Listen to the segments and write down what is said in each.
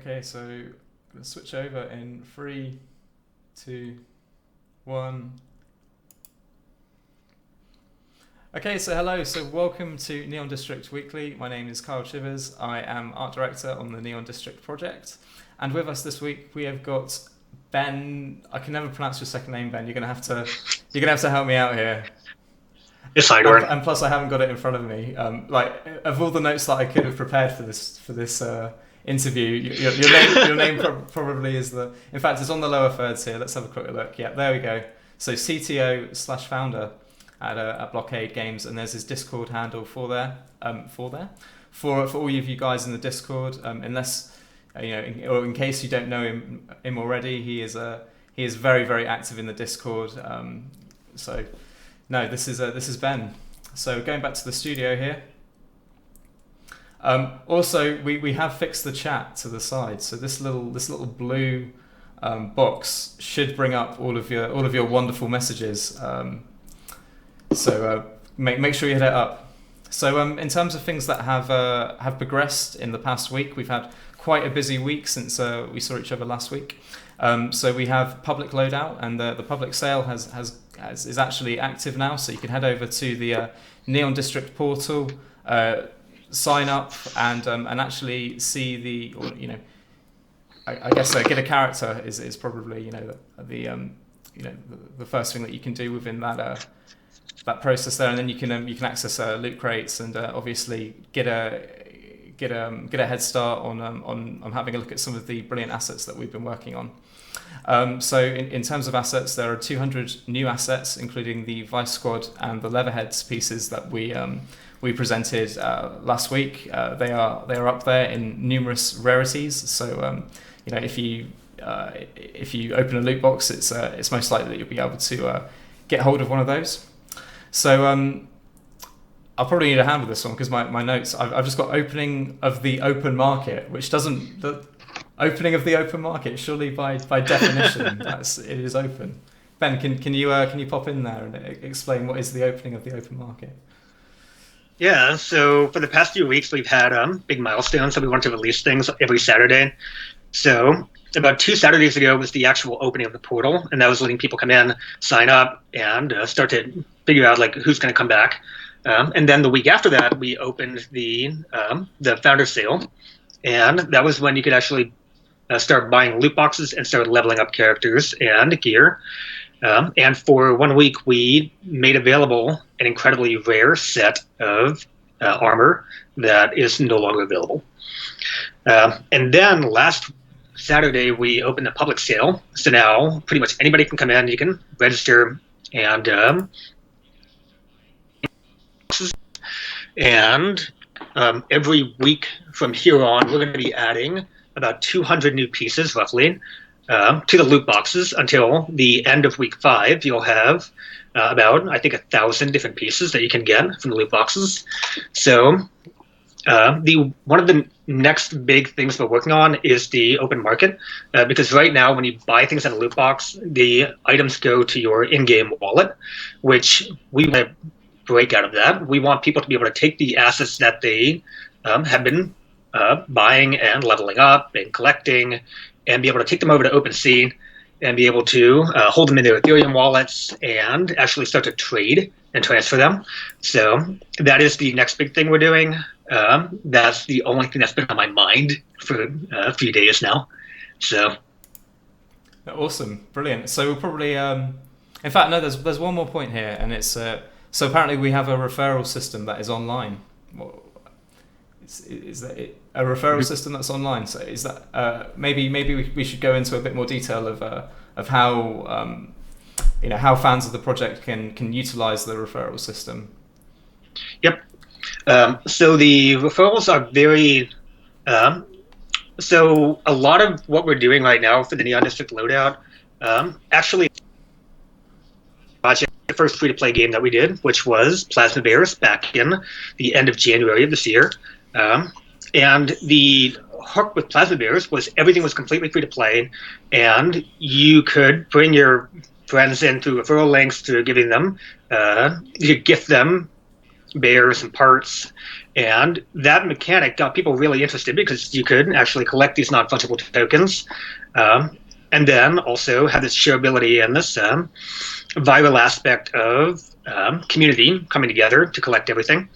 Okay, so I'm gonna switch over in three, two, one. Okay, so hello, so welcome to Neon District Weekly. My name is Kyle Chivers. I am art director on the Neon District project, and with us this week we have got Ben. I can never pronounce your second name, Ben. You're gonna have to help me out here. It's And, Heidorn. and plus, I haven't got it in front of me. Like of all the notes that I could have prepared for this interview, your name probably is the. In fact, it's on the lower thirds here. Let's have a quick look. Yeah, there we go. So CTO/founder at Blockade Games, and there's his Discord handle for all of you guys in the Discord. Unless or in case you don't know him already, he is very very active in the Discord. So. No, this is Ben. So going back to the studio here. Also, we have fixed the chat to the side. So this little blue box should bring up all of your wonderful messages. So make sure you hit it up. So in terms of things that have progressed in the past week, we've had quite a busy week since we saw each other last week. So we have public loadout, and the public sale is actually active now. So you can head over to the Neon District portal, sign up, and actually see I guess get a character is probably the first thing that you can do within that process there, and then you can access loot crates and obviously get a head start on having a look at some of the brilliant assets that we've been working on. So in terms of assets, there are 200 new assets, including the Vice Squad and the Leatherheads pieces that we presented last week. They are up there in numerous rarities. So if you open a loot box, it's most likely that you'll be able to get hold of one of those. So I'll probably need a hand with this one because my notes, I've just got opening of the open market, which doesn't. The opening of the open market, surely by definition, it is open. Ben, can you pop in there and explain what is the opening of the open market? Yeah, so for the past few weeks, we've had big milestones, so we want to release things every Saturday. So about 2 Saturdays ago was the actual opening of the portal, and that was letting people come in, sign up, and start to figure out like who's going to come back. And then the week after that, we opened the founder sale, and that was when you could actually start buying loot boxes and start leveling up characters and gear. And for 1 week, we made available an incredibly rare set of armor that is no longer available. And then last Saturday, we opened the public sale. So now pretty much anybody can come in, you can register, and every week from here on, we're going to be adding about 200 new pieces, roughly, to the loot boxes until the end of week 5. You'll have about, I think, 1,000 different pieces that you can get from the loot boxes. So one of the next big things we're working on is the open market, because right now when you buy things in a loot box, the items go to your in-game wallet, which we want to break out of that. We want people to be able to take the assets that they have been buying and leveling up and collecting, and be able to take them over to OpenSea and be able to hold them in their Ethereum wallets and actually start to trade and transfer them. So that is the next big thing we're doing. That's the only thing that's been on my mind for a few days now. So Awesome, brilliant. So we'll probably, in fact, no. There's one more point here, and it's so apparently we have a referral system that is online. Is that it? A referral system that's online? So is that maybe we should go into a bit more detail of how how fans of the project can utilize the referral system. Yep. So the referrals are very. So a lot of what we're doing right now for the Neon District loadout, actually, the first free-to-play game that we did, which was Plasma Bears, back in the end of January of this year. And the hook with Plasma Bears was everything was completely free to play, and you could bring your friends in through referral links, through giving them, you could gift them bears and parts, And that mechanic got people really interested because you could actually collect these non-fungible tokens, um, and then also have this shareability and this viral aspect of community coming together to collect everything.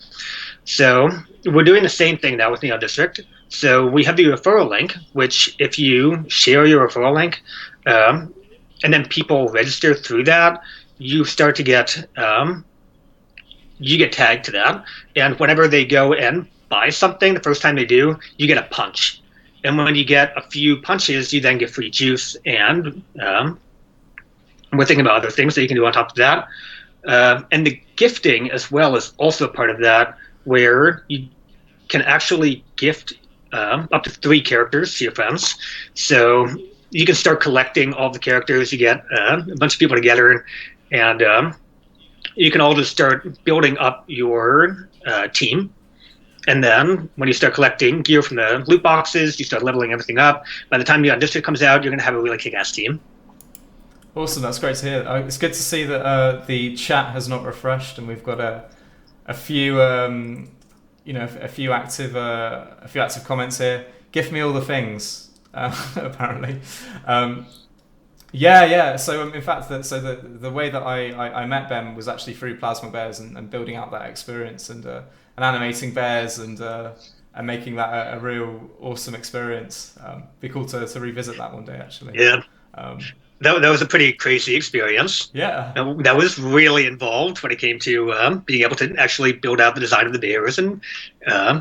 So we're doing the same thing now with Neon District. So we have the referral link, which if you share your referral link, um, and then people register through that, you start to get you get tagged to that. And whenever they go and buy something, the first time they do, you get a punch. And when you get a few punches, you then get free juice. And we're thinking about other things that you can do on top of that. And the gifting as well is also a part of that, where you can actually gift up to 3 characters to your friends. So you can start collecting all the characters. You get a bunch of people together, and you can all just start building up your team. And then when you start collecting gear from the loot boxes, you start leveling everything up. By the time Neon District comes out, you're going to have a really kick-ass team. Awesome, that's great to hear. It's good to see that the chat has not refreshed, and we've got a few a few active comments here. Gift me all the things, apparently. Yeah. So in fact, the way that I met Ben was actually through Plasma Bears and building out that experience and animating bears and making that a real awesome experience. Be cool to revisit that one day, actually. Yeah. Um, That was a pretty crazy experience. yeah. That was really involved when it came to being able to actually build out the design of the bears and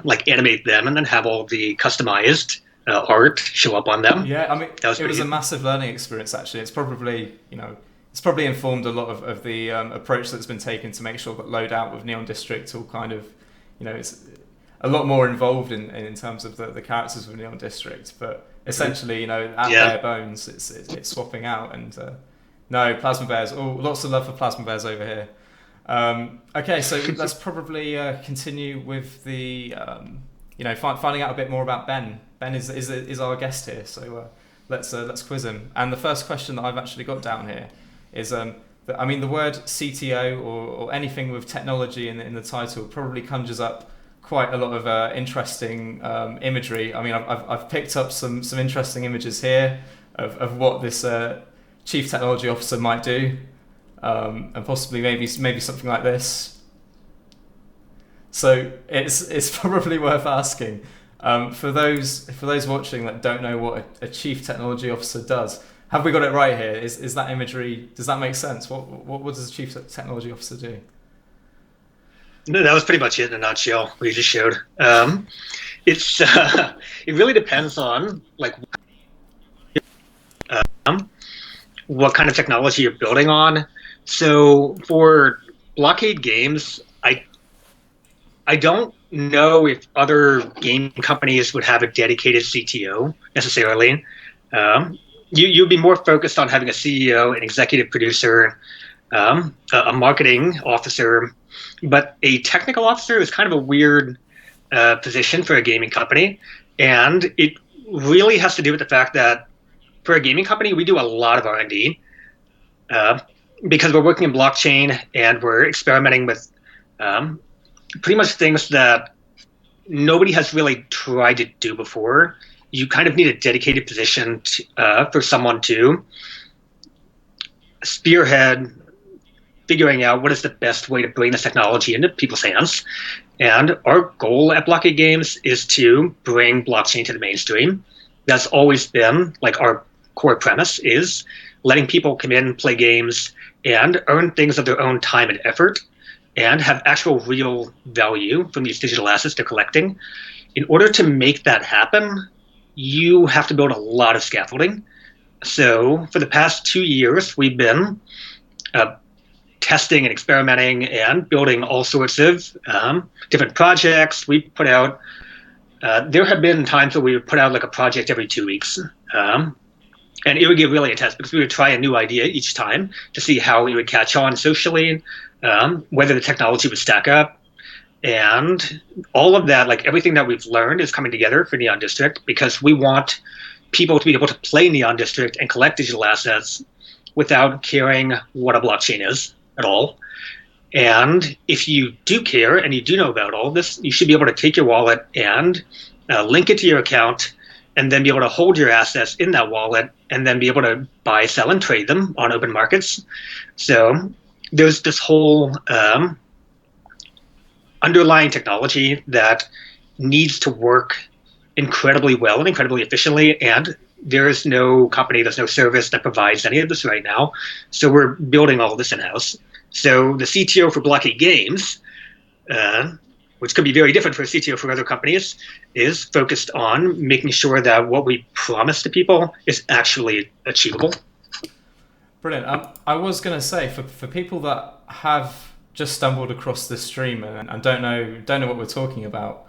like animate them and then have all the customized art show up on them. Yeah, I mean, it was a good. massive learning experience. Actually, it's probably informed a lot of the approach that's been taken to make sure that loadout with Neon District all kind of, it's a lot more involved in terms of the characters of Neon District, but essentially, at bare bones, it's swapping out. And no, Plasma Bears. Oh, lots of love for Plasma Bears over here. Okay, so let's probably continue with the finding out a bit more about Ben. Ben is our guest here, so let's quiz him. And the first question that I've actually got down here is the word CTO or anything with technology in the title probably conjures up quite a lot of interesting imagery. I mean, I've picked up some interesting images here of what this chief technology officer might do, and possibly maybe something like this. So it's probably worth asking for those watching that don't know what a chief technology officer does. Have we got it right here? Is that imagery? Does that make sense? What does a chief technology officer do? No, that was pretty much it in a nutshell. What you just showed. It's it really depends on what kind of technology you're building on. So for blockade games, I don't know if other game companies would have a dedicated CTO necessarily. You'd be more focused on having a CEO, an executive producer, a marketing officer, but a technical officer is kind of a weird position for a gaming company. And it really has to do with the fact that for a gaming company, we do a lot of R&D because we're working in blockchain and we're experimenting with pretty much things that nobody has really tried to do before. You kind of need a dedicated position for someone to spearhead figuring out what is the best way to bring this technology into people's hands. And our goal at Blockade Games is to bring blockchain to the mainstream. That's always been our core premise is letting people come in, play games, and earn things of their own time and effort and have actual real value from these digital assets they're collecting. In order to make that happen, you have to build a lot of scaffolding. So for the past 2 years, we've been testing and experimenting and building all sorts of different projects. We put out, there have been times where we would put out a project every 2 weeks. And it would get really intense because we would try a new idea each time to see how it would catch on socially, whether the technology would stack up. And all of that, everything that we've learned is coming together for Neon District because we want people to be able to play Neon District and collect digital assets without caring what a blockchain is at all. And if you do care and you do know about all this, you should be able to take your wallet and link it to your account, and then be able to hold your assets in that wallet, and then be able to buy, sell, and trade them on open markets. So there's this whole underlying technology that needs to work incredibly well and incredibly efficiently. And there is no company, there's no service that provides any of this right now. So we're building all of this in-house. So the CTO for Blockade Games, which could be very different for a CTO for other companies, is focused on making sure that what we promise to people is actually achievable. Brilliant. I was going to say, for people that have just stumbled across this stream and don't know what we're talking about,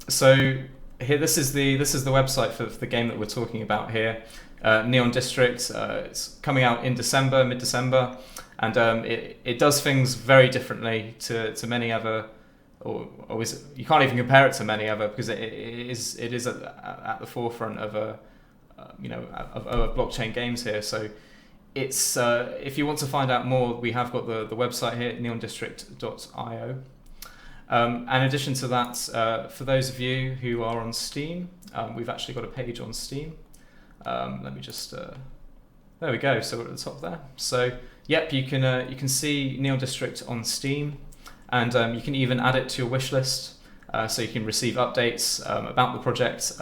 so here this is the website for the game that we're talking about here, Neon District. It's coming out in December, mid-December, and it does things very differently to many other, or you can't even compare it to many other, because it is at the forefront of of blockchain games here. So it's if you want to find out more, we have got the website here, neondistrict.io. And in addition to that, for those of you who are on Steam, we've actually got a page on Steam. Let me just there we go. So we're at the top there. So yep, you can see Neon District on Steam, and you can even add it to your wish list, so you can receive updates about the project,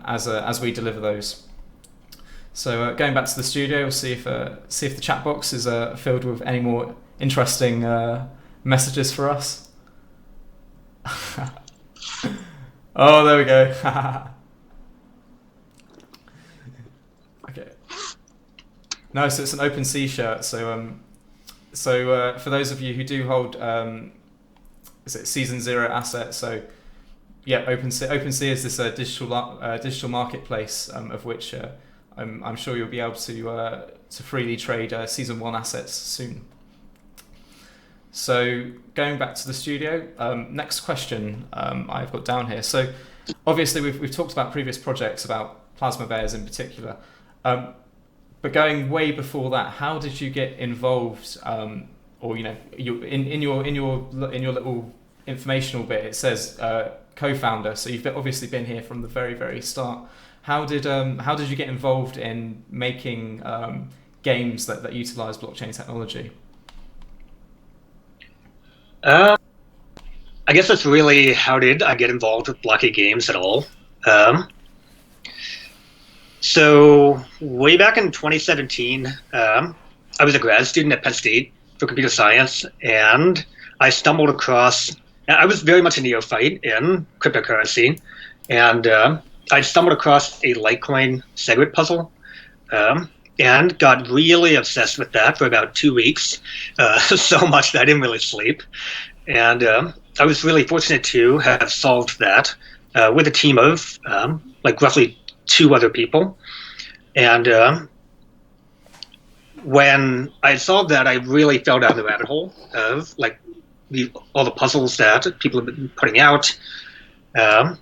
as we deliver those. So going back to the studio, we'll see if the chat box is filled with any more interesting messages for us. Oh, there we go. Okay. No, so it's an OpenSea shirt. So for those of you who do hold, is it Season 0 asset? So yeah, OpenSea is this digital marketplace of which I'm sure you'll be able to freely trade Season 1 assets soon. So going back to the studio, next question I've got down here. So obviously we've talked about previous projects, about Plasma Bears in particular, but going way before that, how did you get involved? Or you in your little informational bit, it says co-founder. So you've obviously been here from the very, very start. How did you get involved in making games that utilize blockchain technology? I guess that's really, how did I get involved with Blockade Games at all? So way back in 2017, I was a grad student at Penn State for computer science, and I stumbled across, I was very much a neophyte in cryptocurrency, and I stumbled across a Litecoin SegWit puzzle, and got really obsessed with that for about 2 weeks, so much that I didn't really sleep. And I was really fortunate to have solved that with a team of roughly 2 other people. And when I solved that, I really fell down the rabbit hole of all the puzzles that people have been putting out. And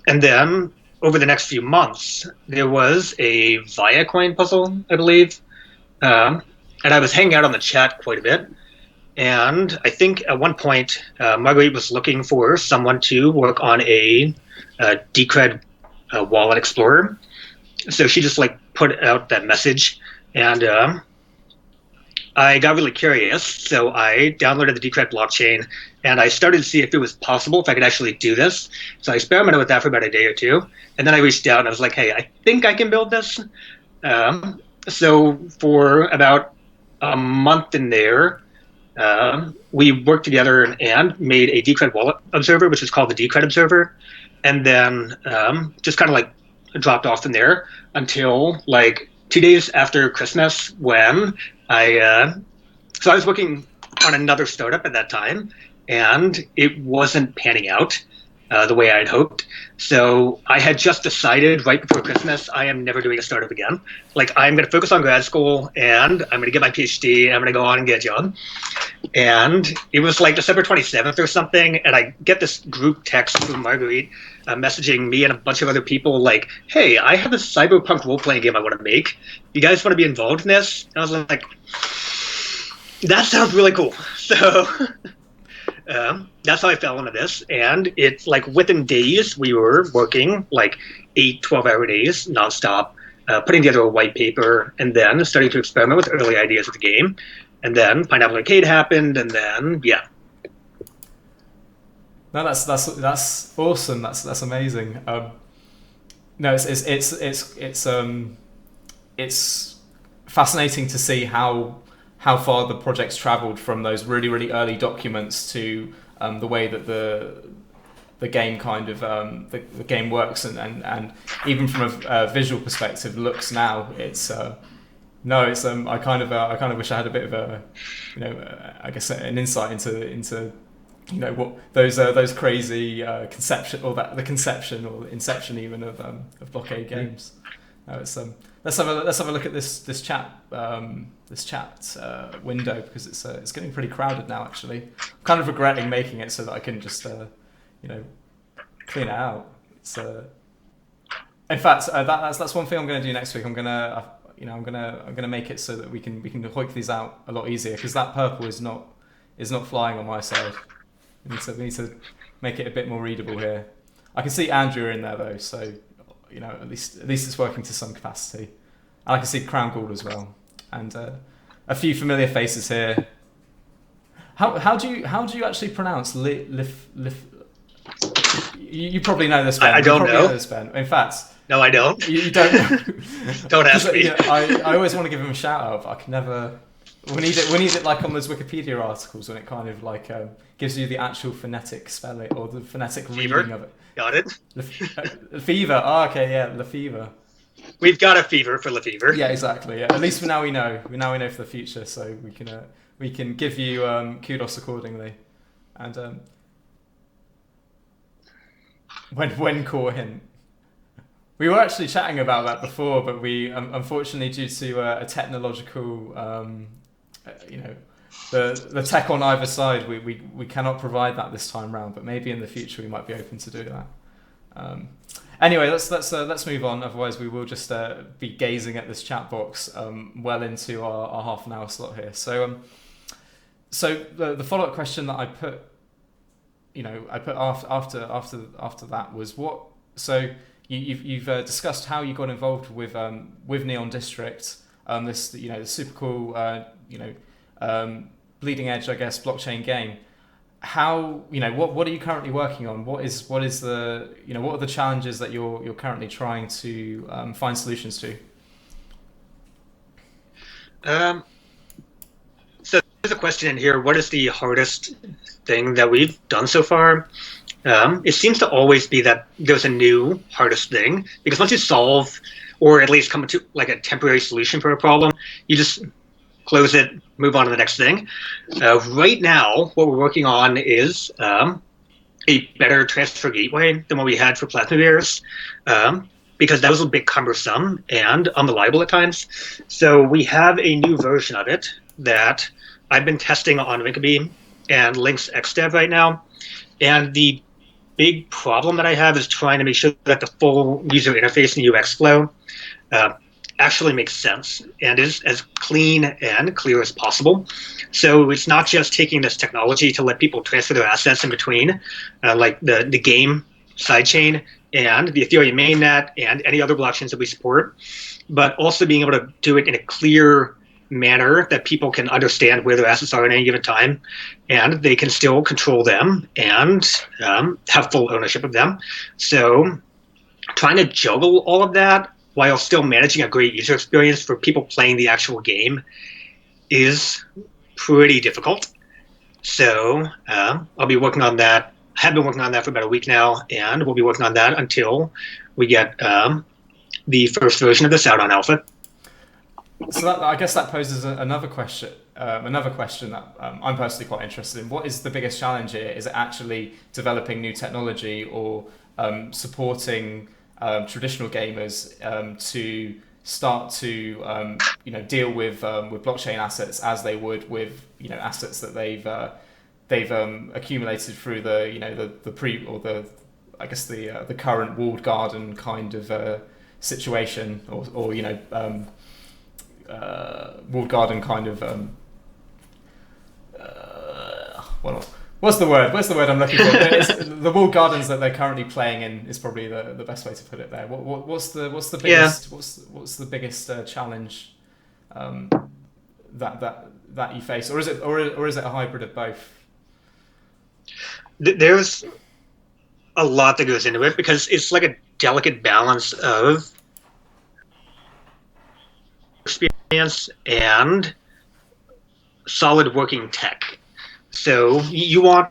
then over the next few months, there was a Viacoin puzzle, I believe. And I was hanging out on the chat quite a bit. And I think at one point, Marguerite was looking for someone to work on a Decred wallet explorer. So she just put out that message, and I got really curious. So I downloaded the Decred blockchain, and I started to see if it was possible, if I could actually do this. So I experimented with that for about a day or two, and then I reached out and I was like, hey, I think I can build this. So for about a month in there, we worked together and made a Decred wallet observer, which is called the Decred observer, and then just kind of dropped off from there until 2 days after Christmas, when so I was working on another startup at that time, and it wasn't panning out the way I had hoped. So I had just decided right before Christmas, I am never doing a startup again. I'm going to focus on grad school, and I'm going to get my PhD, and I'm going to go on and get a job. And it was December 27th or something, and I get this group text from Marguerite messaging me and a bunch of other people hey, I have a cyberpunk role-playing game I want to make. You guys want to be involved in this? And I was like, That sounds really cool. So that's how I fell into this. And it's like within days, we were working like 8, 12 hour days nonstop, putting together a white paper and then starting to experiment with early ideas of the game. And then Pineapple Arcade happened. And then, yeah. No, that's awesome. That's amazing. No, it's fascinating to see how far the project's travelled from those really early documents to the way that the game kind of the game works and even from a visual perspective looks now. It's no, it's I kind of wish I had a bit of a I guess an insight into what those crazy conception or that the conception or inception even of blockade games. It's let's have a look at this chat window because it's getting pretty crowded now. Actually, I'm kind of regretting making it so that I can just clean it out. It's in fact that's one thing I'm going to do next week. I'm gonna make it so that we can hoik these out a lot easier because that purple is not flying on my side. We need to make it a bit more readable here. I can see Andrew in there though, so at least it's working to some capacity. And I can see Crown Gould as well, and a few familiar faces here. How do you actually pronounce lif? You probably know this, Ben. I don't know. This, Ben. In fact, no, I don't. You don't. Don't ask me. I always want to give him a shout out, but I can never. We need it like on those Wikipedia articles when it kind of like gives you the actual phonetic spelling or the phonetic reading of it. Got it. Fever. Oh, okay, yeah, Lefevre. We've got a fever for Lefevre. Yeah, exactly. Yeah. At least for now we know. Now we know for the future, so we can give you kudos accordingly. And when core hint. We were actually chatting about that before, but we unfortunately due to a technological the tech on either side, we cannot provide that this time round. But maybe in the future we might be open to do that. Anyway, let's move on. Otherwise, we will just be gazing at this chat box well into our half an hour slot here. So the follow up question that I put after that was what. So you've discussed how you got involved with Neon District. This the super cool bleeding edge, I guess, blockchain game. How what are you currently working on? What is the what are the challenges that you're currently trying to find solutions to? So there's a question in here. What is the hardest thing that we've done so far? It seems to always be that there's a new hardest thing because once you solve or at least come to like a temporary solution for a problem, you just close it, move on to the next thing. Right now, what we're working on is a better transfer gateway than what we had for Plasma Bears, because that was a bit cumbersome and unreliable at times. So we have a new version of it that I've been testing on Winkeby and Lynx XDev right now. And the big problem that I have is trying to make sure that the full user interface and UX flow actually makes sense and is as clean and clear as possible. So it's not just taking this technology to let people transfer their assets in between, like the game sidechain and the Ethereum mainnet and any other blockchains that we support, but also being able to do it in a clear manner that people can understand where their assets are at any given time, and they can still control them and have full ownership of them. So trying to juggle all of that while still managing a great user experience for people playing the actual game is pretty difficult. So I'll be working on that. I have been working on that for about a week now, and we'll be working on that until we get the first version of this out on alpha. So I guess that poses another question. Another question that I'm personally quite interested in. What is the biggest challenge here? Is it actually developing new technology or supporting traditional gamers to start to deal with blockchain assets as they would with assets that they've accumulated through the pre or the current walled garden kind of situation or walled garden kind of well, what's the word? What's the word I'm looking for? The walled gardens that they're currently playing in is probably the best way to put it there. What's the biggest what's the biggest challenge that you face, or is it a hybrid of both? There's a lot that goes into it because it's like a delicate balance of experience and solid working tech. So you want,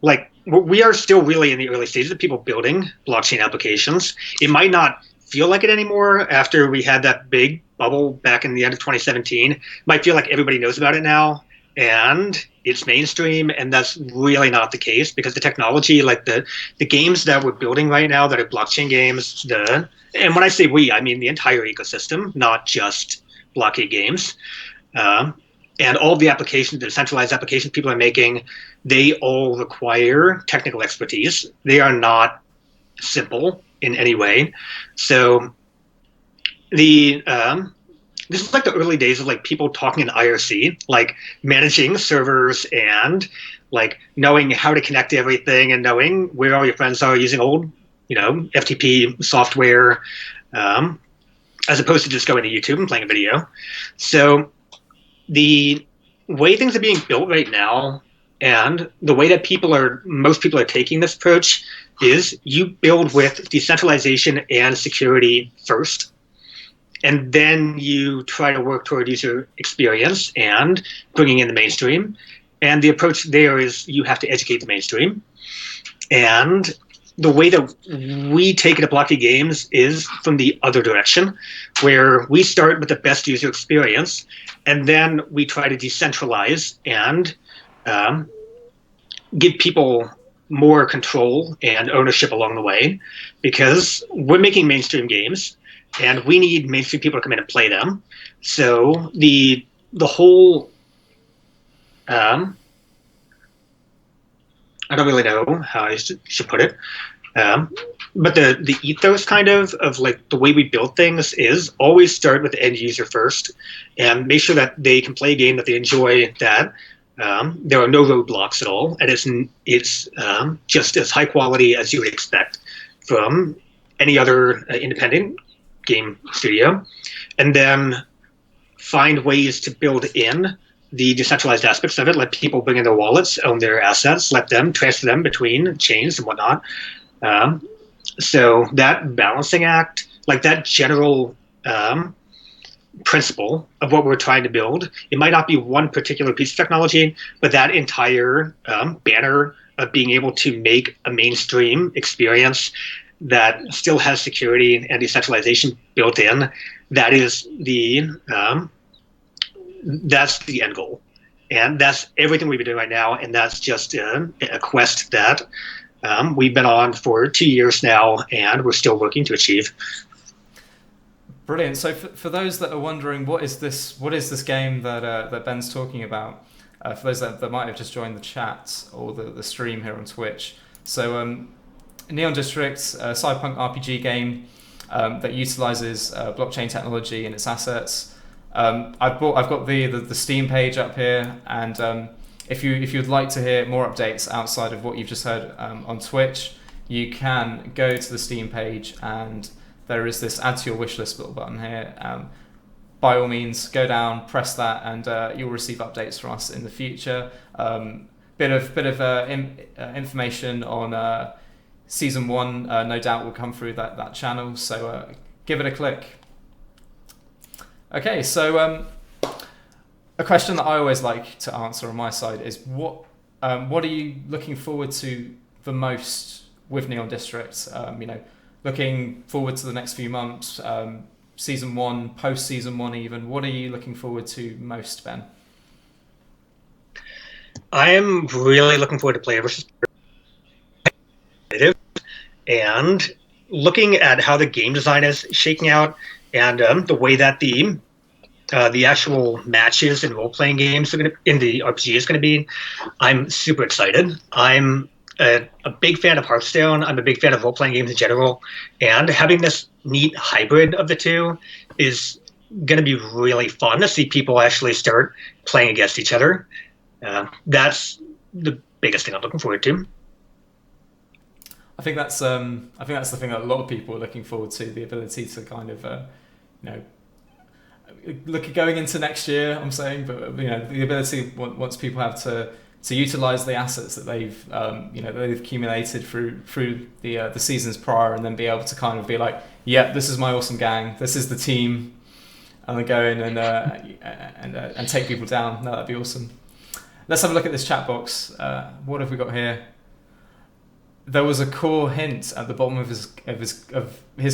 like, we are still really in the early stages of people building blockchain applications. It might not feel like it anymore after we had that big bubble back in the end of 2017. It might feel like everybody knows about it now and it's mainstream, and that's really not the case because the technology, like the games that we're building right now that are blockchain games, and when I say we, I mean the entire ecosystem, not just blockchain games. Um, and all the applications, the decentralized applications people are making, they all require technical expertise. They are not simple in any way. So the this is like the early days of like people talking in IRC, like managing servers and like knowing how to connect to everything and knowing where all your friends are using old, FTP software, as opposed to just going to YouTube and playing a video. So the way things are being built right now and the way that most people are taking this approach is you build with decentralization and security first, and then you try to work toward user experience and bringing in the mainstream. And the approach there is you have to educate the mainstream. And the way that we take it at Blocky Games is from the other direction, where we start with the best user experience, and then we try to decentralize and give people more control and ownership along the way, because we're making mainstream games, and we need mainstream people to come in and play them. So the whole I don't really know how I should put it. But the ethos kind of like the way we build things is always start with the end user first and make sure that they can play a game that they enjoy, that there are no roadblocks at all, and it's just as high quality as you would expect from any other independent game studio. And then find ways to build in the decentralized aspects of it, let people bring in their wallets, own their assets, let them transfer them between chains and whatnot. So that balancing act, like that general principle of what we're trying to build, it might not be one particular piece of technology, but that entire banner of being able to make a mainstream experience that still has security and decentralization built in, that is that's the end goal. And that's everything we've been doing right now. And that's just a quest that we've been on for 2 years now, and we're still working to achieve. Brilliant. So for those that are wondering, what is this game that Ben's talking about? For those that might have just joined the chat or the stream here on Twitch. So Neon District, a cyberpunk RPG game that utilizes blockchain technology and its assets. I've got the Steam page up here, and if you'd like to hear more updates outside of what you've just heard on Twitch, you can go to the Steam page, and there is this add to your wishlist little button here. By all means, go down, press that, and you'll receive updates from us in the future. Bit of information on season 1, no doubt will come through that channel. So give it a click. Okay, so a question that I always like to answer on my side is what are you looking forward to the most with Neon District? Looking forward to the next few months, season 1, post season 1 even. What are you looking forward to most, Ben? I am really looking forward to player versus and looking at how the game design is shaking out, and the way that the actual matches and role-playing games in the RPG is going to be. I'm super excited. I'm a big fan of Hearthstone. I'm a big fan of role-playing games in general, and having this neat hybrid of the two is going to be really fun to see people actually start playing against each other. That's the biggest thing I'm looking forward to. I think that's the thing that a lot of people are looking forward to, the ability to kind of you know look at going into next year. I'm saying, but the ability once people have to utilize the assets that they've accumulated through the seasons prior, and then be able to kind of be like, yeah, this is my awesome gang, this is the team, and then go in and take people down. No, that'd be awesome. Let's have a look at this chat box. What have we got here? There was a core hint at the bottom of his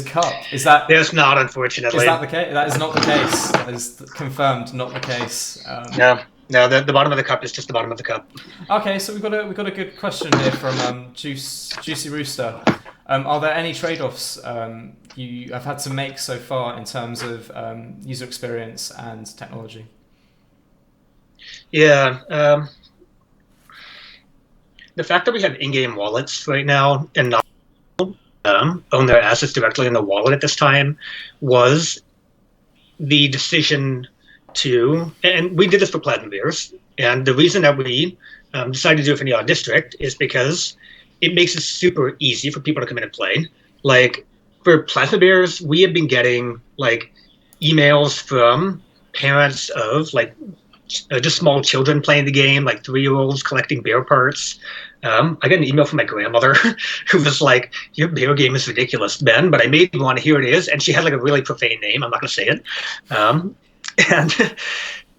cup. Is that? There's not, unfortunately. Is that the case? That is not the case. That is confirmed, not the case. No. The bottom of the cup is just the bottom of the cup. Okay, so we've got a good question here from Juicy Rooster. Are there any trade-offs you have had to make so far in terms of user experience and technology? Yeah. The fact that we have in-game wallets right now and not own their assets directly in the wallet at this time was the decision to, and we did this for Platinum Bears, and the reason that we decided to do it for Neon District is because it makes it super easy for people to come in and play. Like, for Platinum Bears, we have been getting like emails from parents of like just small children playing the game, like 3-year-olds collecting bear parts. I got an email from my grandmother who was like, "Your bear game is ridiculous, Ben, but I made one. Here it is." And she had like a really profane name. I'm not going to say it. And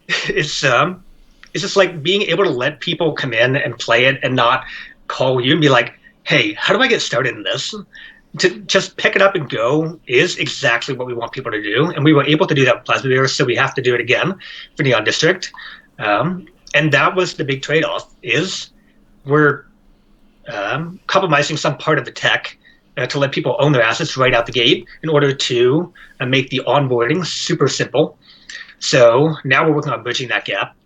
it's just like being able to let people come in and play it and not call you and be like, "Hey, how do I get started in this?" To just pick it up and go is exactly what we want people to do. And we were able to do that with Plasma Bears, so we have to do it again for Neon District. And that was the big trade-off, is we're compromising some part of the tech to let people own their assets right out the gate in order to make the onboarding super simple. So now we're working on bridging that gap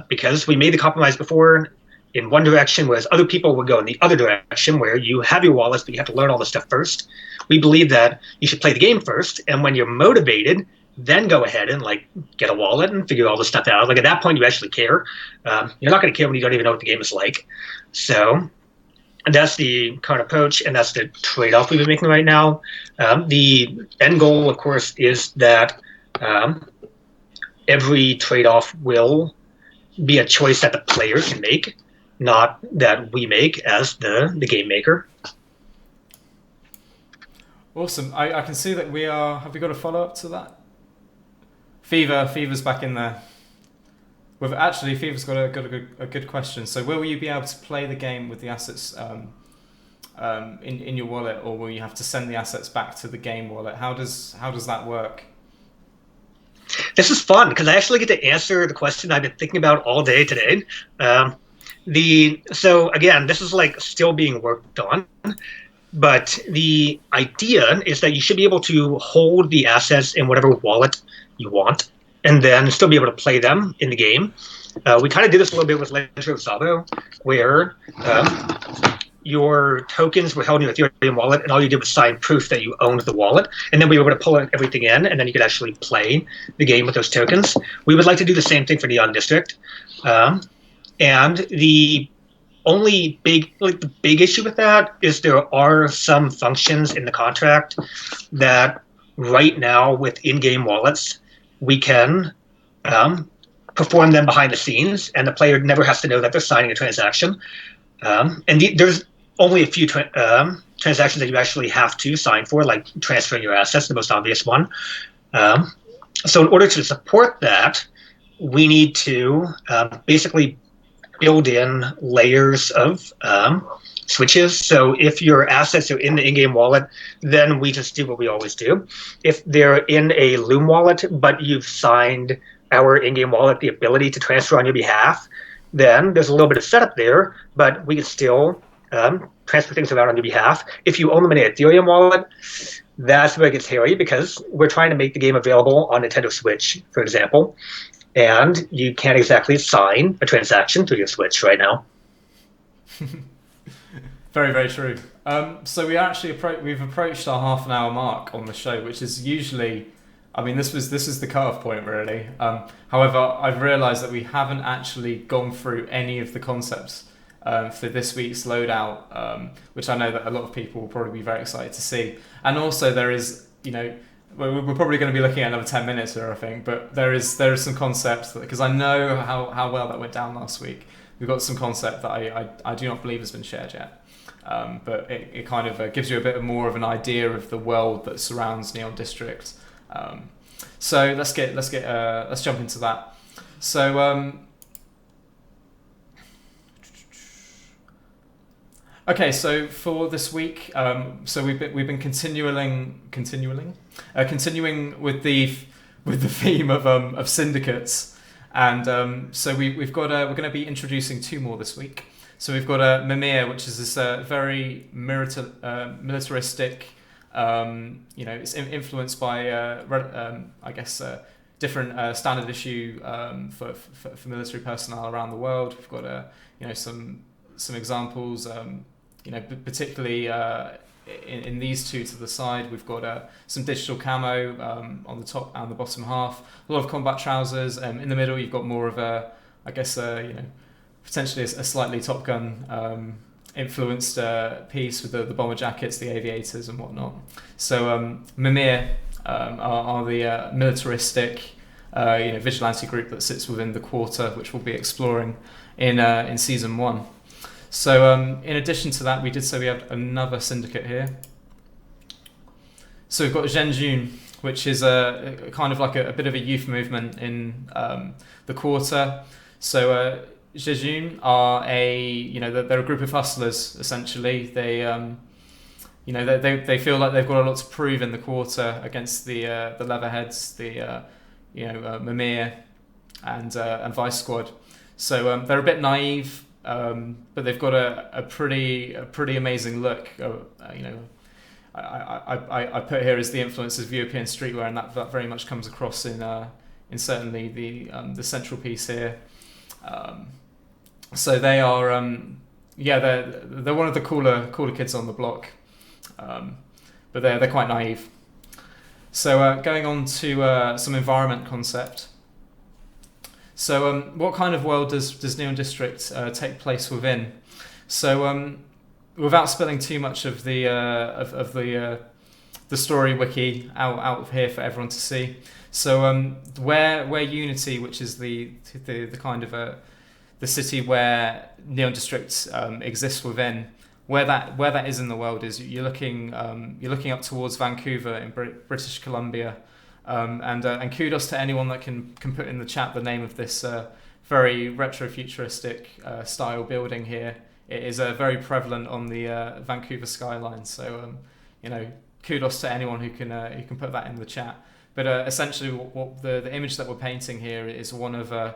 because we made the compromise before in one direction, whereas other people would go in the other direction where you have your wallets, but you have to learn all this stuff first. We believe that you should play the game first, and when you're motivated, then go ahead and like get a wallet and figure all this stuff out. Like at that point, you actually care. You're not going to care when you don't even know what the game is like. So that's the current approach, and that's the trade-off we've been making right now. The end goal, of course, is that every trade-off will be a choice that the player can make, not that we make as the game maker. Awesome. I can see that we are. Have we got a follow-up to that? Fever's back in there. Fever's got a good question. So will you be able to play the game with the assets in your wallet, or will you have to send the assets back to the game wallet? How does that work? This is fun because I actually get to answer the question I've been thinking about all day today. So again, this is like still being worked on, but the idea is that you should be able to hold the assets in whatever wallet you want, and then still be able to play them in the game. We kind of did this a little bit with Ledger of Zabo, where your tokens were held in your Ethereum wallet, and all you did was sign proof that you owned the wallet, and then we were able to pull everything in, and then you could actually play the game with those tokens. We would like to do the same thing for Neon District. And the only big issue with that is there are some functions in the contract that right now with in-game wallets, we can perform them behind the scenes, and the player never has to know that they're signing a transaction. There's only a few transactions that you actually have to sign for, like transferring your assets, the most obvious one. So in order to support that, we need to basically build in layers of switches. So if your assets are in the in-game wallet, then we just do what we always do. If they're in a Loom wallet, but you've signed our in-game wallet the ability to transfer on your behalf, then there's a little bit of setup there, but we can still transfer things around on your behalf. If you own them in an Ethereum wallet, that's where it gets hairy because we're trying to make the game available on Nintendo Switch, for example, and you can't exactly sign a transaction through your Switch right now. Very, very true. So we've approached our half an hour mark on the show, which is usually I mean, this was the cut-off point, really. However, I've realised that we haven't actually gone through any of the concepts for this week's loadout, which I know that a lot of people will probably be very excited to see. And also, there is, we're probably going to be looking at another 10 minutes here, I think. But there is some concepts because I know how well that went down last week. We've got some concept that I do not believe has been shared yet. But it kind of gives you a bit more of an idea of the world that surrounds Neon District. So let's jump into that. So okay, so for this week, so we've been continuing with the theme of syndicates, and so we're going to be introducing two more this week. So we've got a Mimir, which is this very militaristic. It's influenced by, I guess, different standard issue for military personnel around the world. We've got some examples. Particularly in these two to the side, we've got some digital camo on the top and the bottom half. A lot of combat trousers. In the middle, you've got more of a, I guess, potentially a slightly Top Gun influenced piece with the bomber jackets, the aviators, and whatnot. So Mimir are the militaristic, vigilante group that sits within the Quarter, which we'll be exploring in season 1. So in addition to that, we have another syndicate here. So we've got Zhenjun, which is a kind of like a bit of a youth movement in the Quarter. So Zhenjun are they're a group of hustlers essentially. They they feel like they've got a lot to prove in the Quarter against the Leatherheads, the Mimir and Vice Squad. So they're a bit naive. But they've got a pretty amazing look. I put here as the influences of European streetwear, and that very much comes across in certainly the central piece here. So they are they're one of the cooler kids on the block, but they're quite naive. So going on to some environment concept. So what kind of world does Neon District take place within? So without spilling too much of the story wiki out of here for everyone to see. So where Unity, which is the kind of the city where Neon District exists within, where that is in the world is you're looking up towards Vancouver in British Columbia. And kudos to anyone that can put in the chat the name of this very retro-futuristic style building here. It is very prevalent on the Vancouver skyline. So kudos to anyone who can put that in the chat. But essentially, what the image that we're painting here is one of a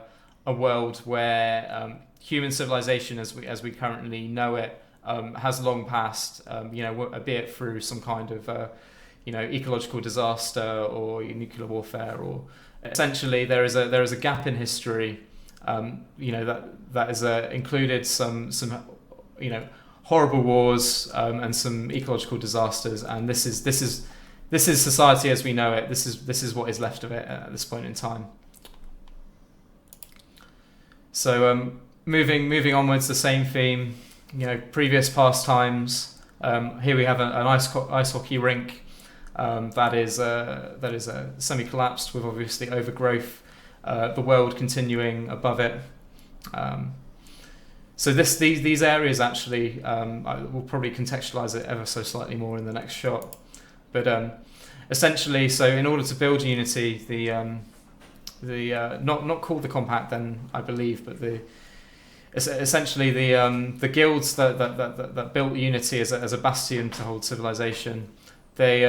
world where human civilization, as we currently know it, has long passed. Be it through some kind of ecological disaster or nuclear warfare, or essentially there is a gap in history, that has included some horrible wars and some ecological disasters, and this is society as we know it. This is what is left of it at this point in time. So moving onwards, the same theme, previous pastimes. Here we have an ice hockey rink. That is semi-collapsed with obviously overgrowth, the world continuing above it. So these areas actually, I will probably contextualize it ever so slightly more in the next shot. But essentially, so in order to build Unity, the not called the Compact then, I believe, but essentially the guilds that built Unity as a bastion to hold civilization. They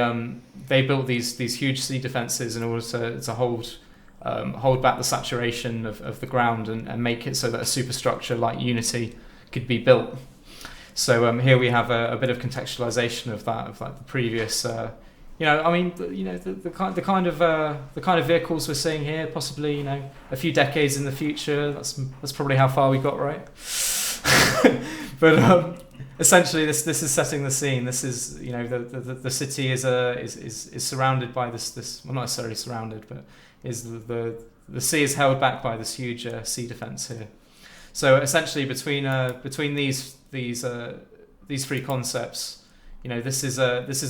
built these huge sea defenses in order to hold back the saturation of the ground and make it so that a superstructure like Unity could be built. So here we have a bit of contextualization of that, of like the previous, the kind of vehicles we're seeing here, possibly a few decades in the future. That's probably how far we got, right? But essentially this is setting the scene. This is, the city is surrounded by this, well, not necessarily surrounded, but is the sea is held back by this huge sea defense here. So essentially between these three concepts, this is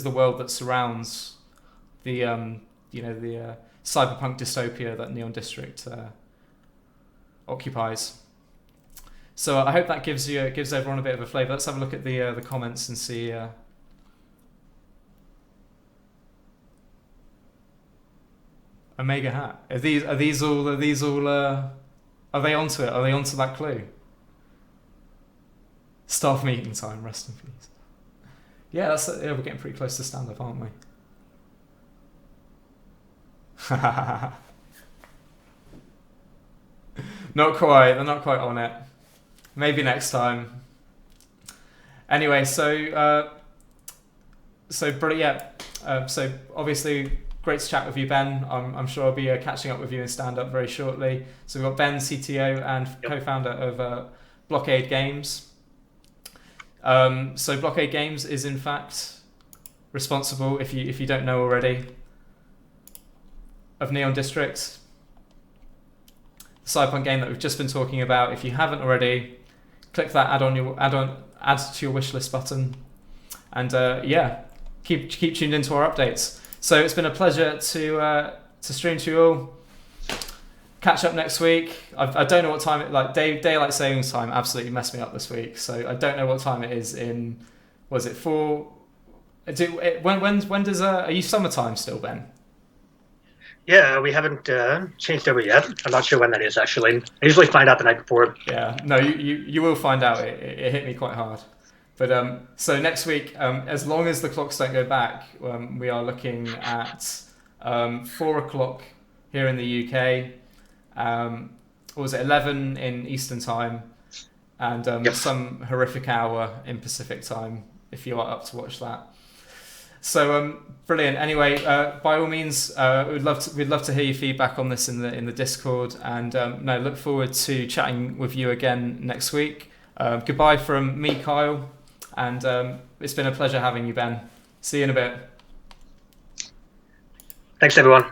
the world that surrounds the the cyberpunk dystopia that Neon District occupies. So I hope that gives everyone a bit of a flavour. Let's have a look at the comments and see. Omega hat. Are these all? Are they onto it? Are they onto that clue? Staff meeting time. Rest in peace. Yeah, we're getting pretty close to stand up, aren't we? Not quite. They're not quite on it. Maybe next time. Anyway, so brilliant. Yeah. So obviously, great to chat with you, Ben. I'm sure I'll be catching up with you in stand up very shortly. So we've got Ben, CTO and co-founder of Blockade Games. So Blockade Games is in fact responsible, if you don't know already, of Neon District, the cyberpunk game that we've just been talking about. If you haven't already, click that add to your wish list button, and keep tuned into our updates. So it's been a pleasure to stream to you all. Catch up next week. I don't know what time daylight savings time absolutely messed me up this week, so I don't know what time it is in. Was it 4? When does are you summertime still, Ben? Yeah, we haven't changed over yet. I'm not sure when that is, actually. I usually find out the night before. Yeah, no, you will find out. It hit me quite hard. But so next week, as long as the clocks don't go back, we are looking at 4 o'clock here in the UK. Or was it 11 in Eastern time? And some horrific hour in Pacific time, if you are up to watch that. So brilliant. Anyway, by all means, we'd love to hear your feedback on this in the Discord, and look forward to chatting with you again next week. Goodbye from me, Kyle, and it's been a pleasure having you, Ben. See you in a bit. Thanks, everyone.